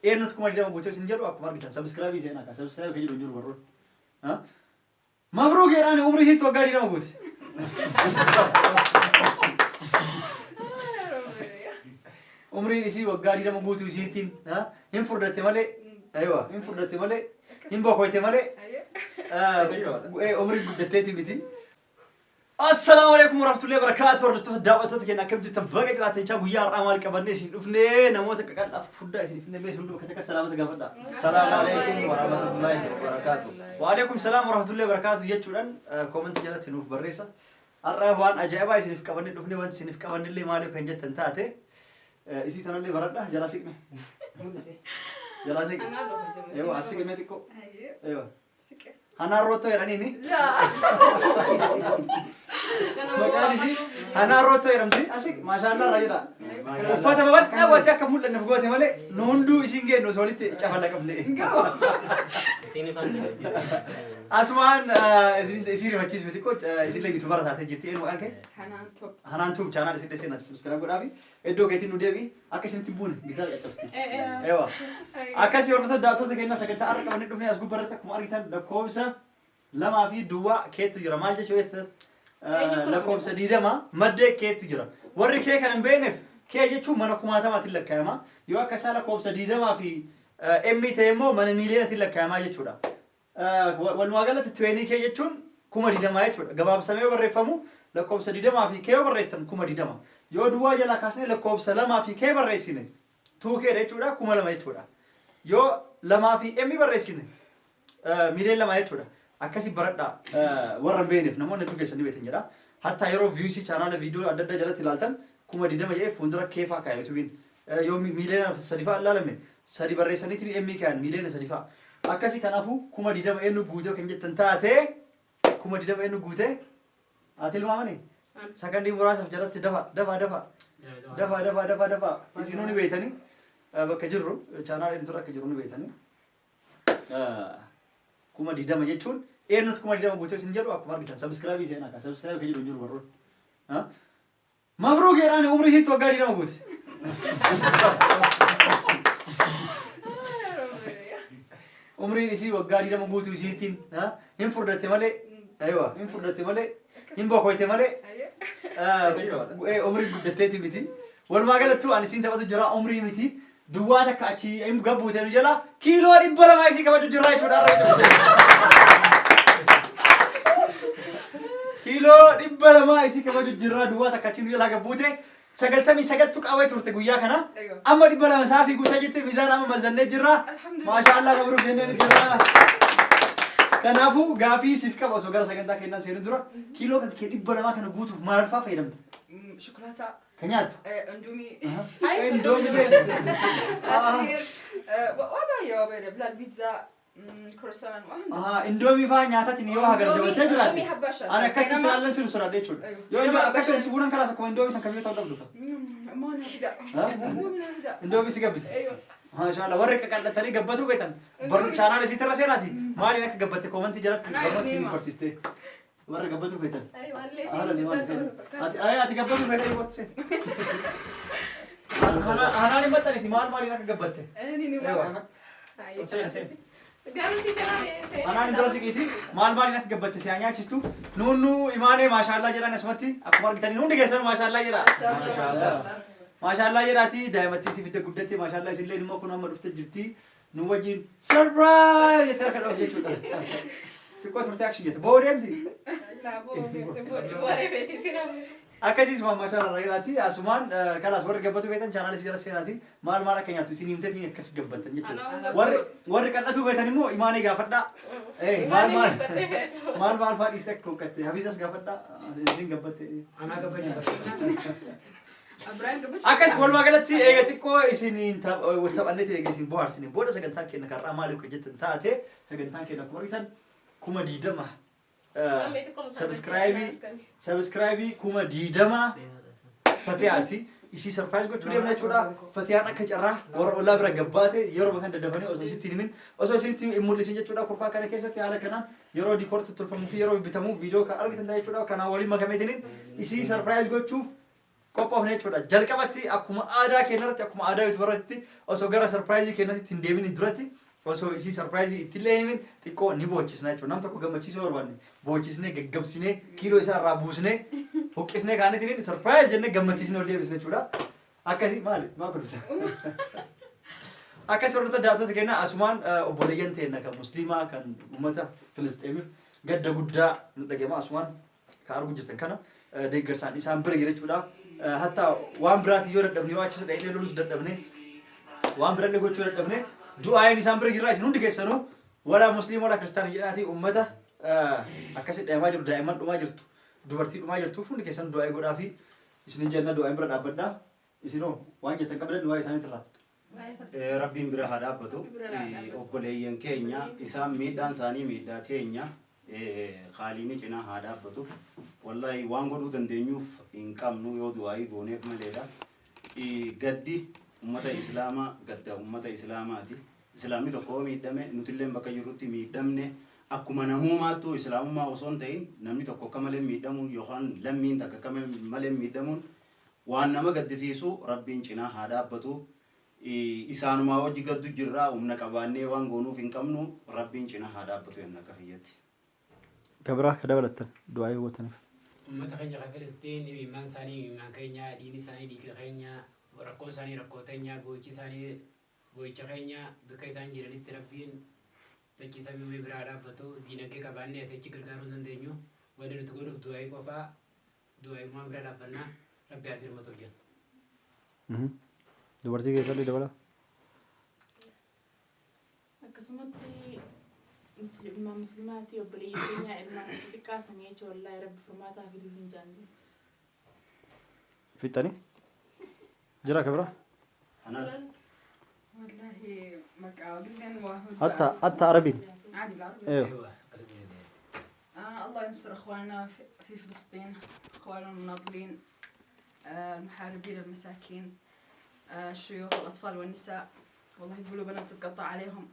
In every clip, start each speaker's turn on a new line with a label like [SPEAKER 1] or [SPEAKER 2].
[SPEAKER 1] eenyutu kuma digdama guutuu isin jedhu akkuma argitan subscribe seenaa ka subscribe kan jedhu jiru barroon. Mabruuk jedhaan umrii hiitu waggaa digdama guute. Umriin isii waggaa digdama guutuu isiitiin hin furdatte malee aywa hin furdatte malee hin boqoyte malee umrii guddatteeti miti. Assalamu alaikum warahmatullahi wabarakatuh. Hordoftoota daawwattoota keenya akka ibsitan baga jiraatan jecha guyyaa har'aa maal qabannee isin dhufnee namoota qaqal'aaf fuddaa isin dhufnee beeksisuun bakka takka salaamata gaafadha. Assalamu alaikum warahmatullahi wabarakatuh. Wa alaikum salaam warahmatullahi wabarakatuh jechuudhaan koomentii jalatti nuuf barreessa. Har'aa waan ajaa'ibaa isiniif qabannee dhufnee wanti isiniif qabannillee maaliif kan jettan taate isii tanallee baradha jalaa siqme. Jalaa siqme. Yoo as siqme xiqqoo. Yoo. Hanaan rootoo jedhaniini. Maqaan ishii hanaan rootoo jedhamti. Asii maashaallah irraa jedha. Uffata babal'aa watti akka mul'annuuf goote malee nu hunduu isiin geenyu osoo walitti cafala qabne. Asumaan isii rifachiisu xiqqoo isinlee bitu bara taatee jirti. Eenyu maqaan kee? Hanaan tuub chaanaan isin dheseen as subscribe godhaafi iddoo keetiin nu deebi'i akka isinitti buune gitaara caccabsti. Eewa. Akkasii hordoftoota daawwattoota keenya sagantaa har'a qabannee dhufnee as gubbarratti akkuma argitan lakkoofsa lamaa fi duwwaa keetu jira. Maal jechuu jettan lakkoofsa 20 maddee keetu jira. Warri kee kan hin beekneef kee jechuun mana kumaatamaatiin lakkaa'ama. Yoo akka isaa lakkoofsa 20 fi emmi ta'e immoo mana miiliyoonaatiin lakkaa'amaa jechuudha. Walumaa galatti 20 kee jechuun 20 jechuudha. Gabaabsamee barreeffamu lakkoofsa 20 fi kee barreessitan 20. Yoo duwwaa jalaa kaasnee lakkoofsa 2 fi kee barreessine 2 jechuudha 2000 jechuudha. Yoo 2 fi emmi barreessine miiliyoona 2 jechuudha. Akkasi baradha warra beekneef namoonni hedduu keessanii beektan jedha. Hatta yeroo viewsii chaanaala viidiyoo adda addaa jalatti ilaaltan 20 jedhee fuuldura keefaa kaa'e yuutuubiin. Yoo miiliyoona 3 fa'aa ilaalame 3 barreessanii emmi kaa'an miiliyoona 3 fa'aa. Akkasi kanaafuu 20 eenyu guutee kan jettan taate 20 eenyu guutee ati ilmaamani sakandii muraasaaf jalatti dafa isin ni beektanii bakka jirru chaanaala editora akka jiru ni beektanii. 20 jechuun eenyutu 20 guutee isin jedhu akkuma argitan subscribe seenaa ka subscribe kan jedhu jiru barroon. Mabruuk jedhaan umrii hiitu waggaa 20 guute. Umriin isii waggaa 20 guutuu isiitiin hin furdatte malee aywa hin furdatte malee hin boqoyte malee umrii guddatteeti miti. Walumaa galattuu ani isiin taphatu jira umrii miti. Duwwaa takka achi hin gabbuute nu jala kiiloo 200 isii kabaju jirra jechuudha. Kiiloo 200 isii kabaju jirra duwwaa takka achi nu jala gabbuute. 99 qaawwee turte guyyaa kana amma 200 saafii guutaa jirti miizaan amma mazannee jirra. Maashaallah mabruuk jennee jirra. Kanaafuu gaafii siif qaba osoo gara sagantaa kennaa seenu dura kiiloo kan kee 200 kana guutuuf maal fa'aa fayyadamta?
[SPEAKER 2] Shukulaataa.
[SPEAKER 1] Kan nyaattu?
[SPEAKER 2] Indoomii.
[SPEAKER 1] Indoomii
[SPEAKER 2] Asiir. Wabaayee bilaal piizzaa. Kursaman waan.
[SPEAKER 1] Indoomii fa'aa nyaatatti yoo hagargabatee jiraate. Ani akka itti siraallee siru siraallee jechuudha. Yoo inni akka itti sibuunan kalaas akkuma indoomii san kamiyyuu ta'uu dhabdu. Indoomii si gabbise. Maashaallah warri qaqallatanii gabbatu beektan. Barru chaanaala isii irra seenaati. Maaliin akka gabbatte koomentii jalatti barreessii ni barsiiste. Warra gabbatu beektan. Ati gabbatu beektan yoo ta'e. Hanaan hin maxxaniiti maaliin akka gabbatte. Anaan dura siqiiti maaliin akka gabbatte si nyaachistu nuunnu imaanee maashaallah jedhan asumatti akkuma argitanii hundi keessan maashaallah jedha. Maashaallah jedhaati daa'imattii si fidde guddatte maashaallah isinlee immoo kun amma dhufte jirti nu wajjin surprise jettee harka dhawu jechuudha. Xiqqoo turte action jette boo deemti. Akkasiis maashaallah jedhaati asumaan kalaas warri gabbatu beektan chaanaala isii jala seenaati maal akka nyaattu isin himteetiin akkas gabbattan jechuudha. Warri qal'atu beektan immoo imaanee gaafadhaa. Maal fa'aa dhiiste akka hokkatte hafiisas gaafadhaa isin gabbatte. Akkas walumaa galatti eega xiqqoo isiniin taphannee eega isin bohaarsine booda sagantaan keenya karraa maaliif kan jettan taate sagantaan keenya akkuma argitan 20 subscribe 20 Fatihaati isii surprise gochuu deemna jechuudha. Fatihaan akka carraa warra ollaa bira gabbaate yeroo bakan daddafanii osoo isitti himin osoo isitti mul'isin jechuudha. Kurfaa kana keessatti haala kanaan yeroo diikoorti tolfamuu fi yeroo bitamu viidiyoo kan argitan jechuudha. Kanaan waliin makameetiniin isii surprise gochuuf qophoofne jechuudha. Jalqabatti akkuma aadaa keenyatti akkuma aadaa yuutubarratti osoo gara sarpiraayizii keenyatti hin deemin duratti osoo isii sarpiraayizii itti illee himin xiqqoo ni boochisna jechuudha. Nam tokko gammachiisuu barbaanne boochisnee gaggabsinee kiiloo isaa irraa buusnee huqqisnee kaanitiin sarpiraayiz jennee gammachiisnee ol deebisne jechuudha. Akkasii maali? Maa kuduta? Akkasii warroota daawwattoota keenya asumaan obboleeyyan ta'enna kan musliimaa kan uummata Filisxeemiif gadda guddaa nu dhagema asumaan kan arguu jirtan kana deeggarsaan isaan bira jira jechuudha. Hatta waan biraati yoo dadhabne yoo achisa dhaqnee lolus dadhabne waan birallee gochuu dadhabne du'aayin isaan bira jirra isin hundi keessanuu wala musliima wala kiristaana jedhaati uummata akkasii dhayamaa jiru daa'imman dhumaa jirtu dubartii dhumaa jirtuuf hundi keessan du'aayii godhaa fi isin jenna du'aayin bira dhaabbadhaa isinoo waan jettan qabdan du'aa isaaniitirraa.
[SPEAKER 3] Rabbiin bira haa dhaabbatu obboleeyyan keenya isaan miidhaan isaanii miidhaa keenya qaaliini cinaa haa dhaabbatu wallahi waan godhuu dandeenyuuf hin qabnu yoo du'aayii gooneef maleedha gaddi ummata islaamaa gadda ummata islaamaati islaamni tokko miidhame nutillee bakka jirrutti miidhamne akkuma namummaattuu islaamummaa osoo hin ta'in namni tokko akka malee miidhamuun yookaan lammiin takka akka malee miidhamuun waan nama gaddisiisu rabbiin cinaa haa dhaabbatu isaanumaa wajji gaddu jirraa humna qabaannee waan goonuuf hin qabnu rabbiin cinaa haa dhaabbatu yenna akka fiyyatti.
[SPEAKER 1] Gabraa ka dabalatan du'aa yoo gootaniif.
[SPEAKER 4] Uummata keenya kan Filistiin imaan isaanii imaan keenya diin isaanii dhiiga keenya rakkoo isaanii rakkoo keenya boochi isaanii boocha keenya bakka isaan jiranitti rabbiin tachiisa mi'ee biraa dhaabbatu diinagdee qabaannee asitti gargaaruu hin dandeenyu wanti nuti godhuuf du'aayii qofaa du'aayii uumaa bira dhaabbannaa rabbi haa dirmatu jenna.
[SPEAKER 1] Dubartii keessatti dabala.
[SPEAKER 5] Akkasumatti musliimaati obboleeyyan keenya ilmaan xixiqqaa sanii jechuun wallaahi rabbi furmaataa fiduuf hin jaallu.
[SPEAKER 1] Fixanii? Jira kabira?
[SPEAKER 2] والله مقاولين واحد
[SPEAKER 1] حتى عربي
[SPEAKER 2] عادي بالعربي
[SPEAKER 1] ايوه
[SPEAKER 2] الله ينصر اخواننا في فلسطين اخواننا المناضلين المحاربين المساكين الشيوخ والاطفال والنساء والله قلوبنا بتتقطع عليهم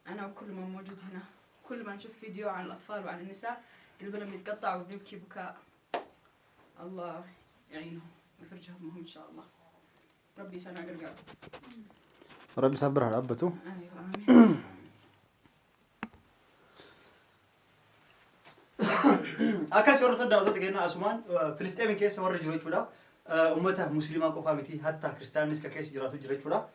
[SPEAKER 2] انا وكل من موجود هنا كل ما نشوف فيديو عن الاطفال وعن النساء قلبنا بيتقطع وبنبكي بكاء الله يعينهم ويفرج همهم ان شاء الله ربي يسمع قرقر
[SPEAKER 1] ربي يصبرها لأبته
[SPEAKER 2] ايوه امين
[SPEAKER 1] أكاس ورثة داوود كنا أسمان فلسطين كيس ورا جريت ولا أمتها مسلمة كفامتي حتى كريستيان نسك كيس جراتو جريت ولا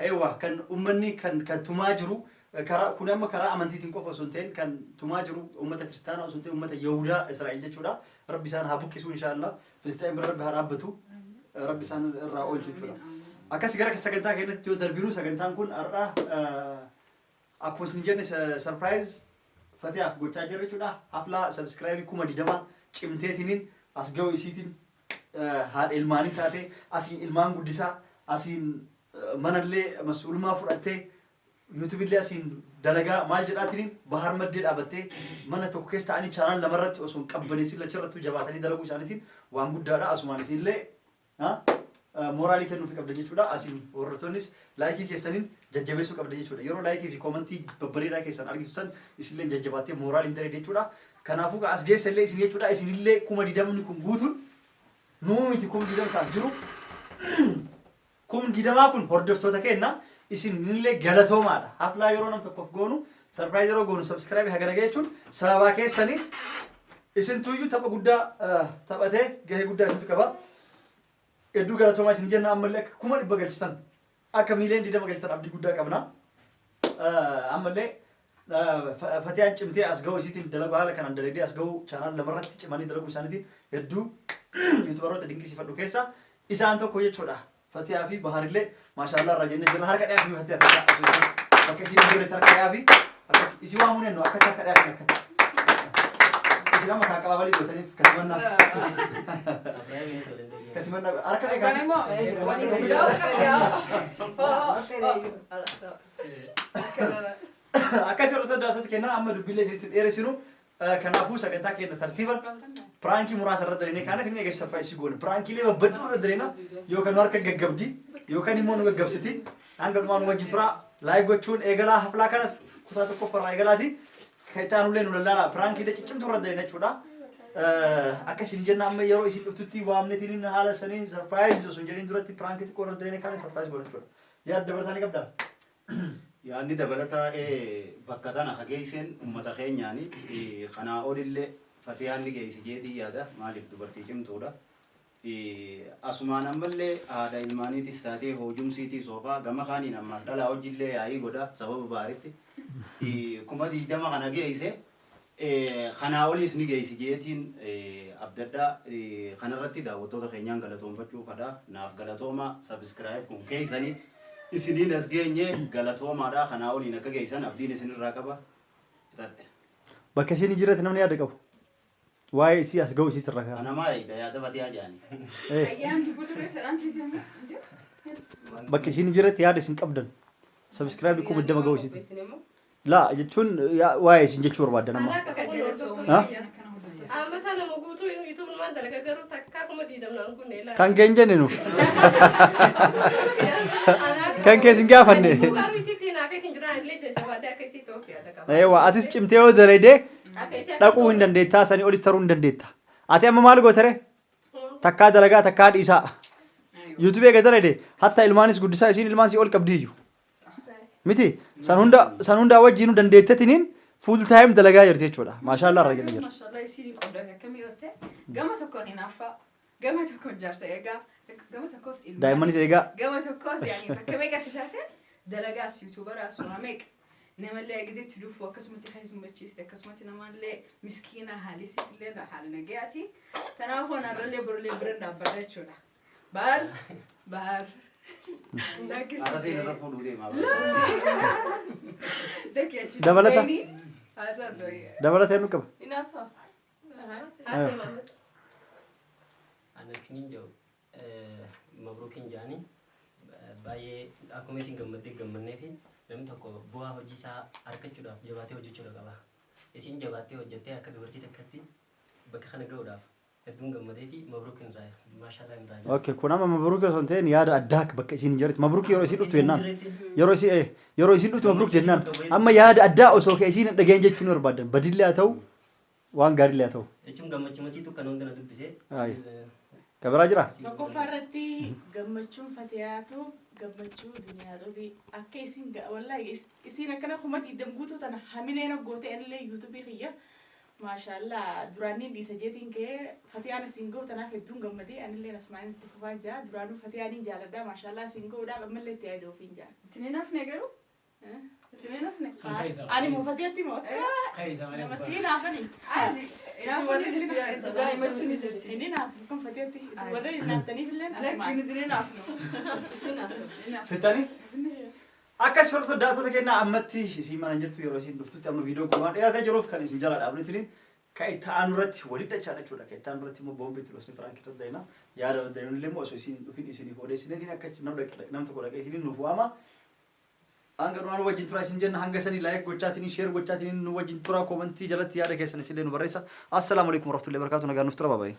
[SPEAKER 1] أيوة كان أمني كان تماجرو كرا كنا ما كرا أمانتي تنكوف أسنتين كان تماجرو أمتها كريستيان أسنتين أمتها يهودا إسرائيل جت ولا ربي سان هابوك يسوع إن شاء الله فلسطين برب هرابته ربي سان الرأول جت ولا أكاس جرك سكنتا كنا تيو دربيرو سكنتان كون أرى أكون سنجن سرپرايز فتي أف قلت أجر رجولا أفلا سبسكرايب كوما ديدما كمتيتين أسجو يسيتين هاد إلماني تاتي أسين إلمان قدسا أسين من اللي مسؤول ما فرقته يوتيوب اللي أسين دلقا مال جراتين بحر مدد أبتة من توكيس تاني channel لمرت أسون كبنيسي لشرط جباتني دلقو سانتين وان قد دارا أسماني سين لي ها مورالي كانوا في قبل جيتولا أسين ورثونيس لايكي كيسانين ججبسو قبل جيتولا يورو لايكي في كومنتي ببريرا كيسان أرجيسان إسلين ججباتي مورال إنتري جيتولا كنافوك أسجيس اللي إسلين جيتولا إسلين اللي كوما ديدامون كوم غوتون نومي تكوم ديدام تاجرو كوم ديداما كون هردفتو تكينا إسلين اللي غلطو مالا حفلا يورو نم تكوف غونو سرپرايز يورو غونو سبسكرايب هاگنا جيتون سبا كيساني إسلين تويو تبا غودا تباته جه غودا إسلين تكبا إدو غلطو ما إسلين جنا أملك كوما دبا غلطسان أكا ميلين ديدام غلطسان أبدي غودا كابنا أملك فتيان cimtee as ga'u isiitiin dalagu haala kanaan dalagdee as ga'u chaanaan lamarratti cimanii dalaguu isaaniitiin hedduu yuutubaroota dinqisiifadhu keessa isaan tokko jechuudha. Fatiyaa fi Baharillee maashaallah irraa jennee jirra harka dhayaa fi Fatiyaa akka isiin jireetti harka dhayaa fi akkas isii waamuun ennoo akka harka dhayaa fi akka isin amma kaa qabaa balii gootaniif kasimannaa harka dhayaa Akkas yeroo taddaatota kennaa amma dubbilee isitti dheeressinu kanaafuu sagantaa kenna tartiiban piraankii muraasa irra dareene kaanatti inni eegalee sarpiraayisii goone piraankiilee babbadduu irra dareena yookaan nu harka gaggabdi yookaan immoo nu gaggabsiti hanga dhumaa nu wajjin tura laayik gochuun eegalaa haflaa kana kutaa tokkoffaa irraa eegalaati kan itti aanullee nu lallaala piraankiilee ciccimtuu irra dareena jechuudha أكشن جنا أما يروي يصير لفتي وامنتين هذا سنين سربرايز وسنجرين دلوقتي برانك تكون ردرينه كان سربرايز بقول شو يا دبر ثاني قبل
[SPEAKER 3] يعني دبلتا بكتانا خجيسين متخين يعني خنا أقول اللي فتيان اللي جيسي جدي يادا مالك دبرتي كم تودا أسمان أمبلة هذا الماني تستاتي هجوم سيتي سوفا جمع خاني نما دلا أوجيله أي غدا سبب بارتي كم دي جمع خنا جيسه خنا أولي سني جيسي جيتين أبدأ خنا رتي دا وتودا خينيان غلطهم فتشوف هذا ناف غلطهما سبسكرايب كم كيساني isiniin as geenye galatoomaadha kanaa waliin akka geessan abdiin isin irraa qaba bitadhe
[SPEAKER 1] bakka isin jirate namni yaada qabu waa'ee isii as ga'u isiitti irra kaasa
[SPEAKER 3] kanamaa yaada batee ajaani
[SPEAKER 2] Ayaan dubulure saraan siisemu.
[SPEAKER 1] bakka isin jirate yaada isin qabdan subscribe kuma dama ga'u isiitti laa jechuun waa'ee isin jechuu barbaaddan amma
[SPEAKER 5] Amata nama guutuu YouTube maan dalaga garuu takkaa kuma diidamnaan kunne ilaa.
[SPEAKER 1] kan keenya jenne nu kan keessin gaafanne
[SPEAKER 5] Garuu isitti naafeetiin jiraan illee jajjabaadee akka isii ta'uuf yaada qaba.
[SPEAKER 1] eewa atis cimtee yoo dareedee dhaquu hin dandeettaa sanii olis taruu hin dandeetta ati amma maal gootere takkaa dalagaa takkaa dhiisaa YouTube eega dareede hatta ilmaanis guddisaa isiin ilmaan si ol qabdiiyyu miti san hunda wajjiinu dandeettatiniin full time dalagaa jirti jechuudha maashaallah irra jenna jira
[SPEAKER 2] Maashaallah isiin qooda akkamii yoo ta'e gama tokkoon hinaafa gama tokkoon jaarsa eegaa gama tokkos ilma
[SPEAKER 1] daa'immanis eegaa
[SPEAKER 2] gama tokkos yaani bakka meeqatti taate dalagaas yuutuubaraas waa meeqa namallee gizeetti dhufu akkasumatti keessummachiiste akkasumatti namallee miskiina haalisiillee haala nagayaati kanaafuu narrallee borollee biran dhaabbata jechuudha baar
[SPEAKER 3] arasiin irra fuudhuu deemaa
[SPEAKER 1] dabalata dabalata nu qaba
[SPEAKER 5] Inaasa.
[SPEAKER 6] Ana kinin jau mabrukin jani baye aku mesin gammadde gammanne fi namni tokko bu'aa hojii isaa argachuudhaaf jabaatee hojjechuudha qaba. Isin jabaatee hojjettee akka dubartii takkatti bakka kana ga'uudhaaf hedduun gammadee fi mabrukin irraa maashaallah irraa.
[SPEAKER 1] okay kun amma mabruuk osoo hin ta'in yaada addaa bakka isin jirti mabruuk yeroo isin dhuftu jennaan yeroo isin dhuftu mabruuk jennaan amma yaada addaa osoo ka isin dhageen jechuun barbaadan badillee haa ta'u waan gaarii haa ta'u
[SPEAKER 6] Jechuun gammachuma siitu kan hundi na dubbisee.
[SPEAKER 1] kabiraa jira
[SPEAKER 5] Tokkoffaa irratti gammachuun fatiyaatu gammachuu duniyaa dhufi akka isin wallaahi isin akkana kuma diidam guutuu tana hamineen goote illee yuutuubii kiyya maashaallah duraaniin dhiisa jeetiin kee fatiyaan isin ga'u tanaaf hedduun gammadee anillee asmaaniin itti fufaa jira duraanuu fatiyaaniin jaaladha maashaallah isin ga'uudhaaf ammallee itti yaada ofiin jira.
[SPEAKER 2] Ittiin nafne garuu ittiin nafne
[SPEAKER 5] Ani moo fatiyatti moo akka namatti naafani.
[SPEAKER 2] naafuun jirti daa'imachuun jirti
[SPEAKER 5] Inni naafu kan fatiyatti isin warra naaftaniif illee
[SPEAKER 2] lakkiin
[SPEAKER 5] asmaan.
[SPEAKER 2] ittiin naafnu
[SPEAKER 1] fitanii akka sorta daatota kennaa ammatti isin mana jirtu yeroo isin dhuftutti amma viidiyoo gumaan dhiyaatee jiruuf kan isin jala dhaabnitiniin ka itti aanu irratti walii dachaa jechuudha ka itti aanu irratti immoo boombitti losni firankii toddaina yaada danda'an illee immoo osoo isin dhufin isiniif odeessineetiin akka nam tokko dhaqee isiniin nuuf waama hanga dhumaan wajjin tura isin jenna hanga sanii laayik gochaatiniin sheer gochaatiniin nu wajjin tura koomentii jalatti yaada keessan isinillee nu barreessa assalaamu alaikum warahmatullahi wabarakatuh nagaan nuuf tura baabaye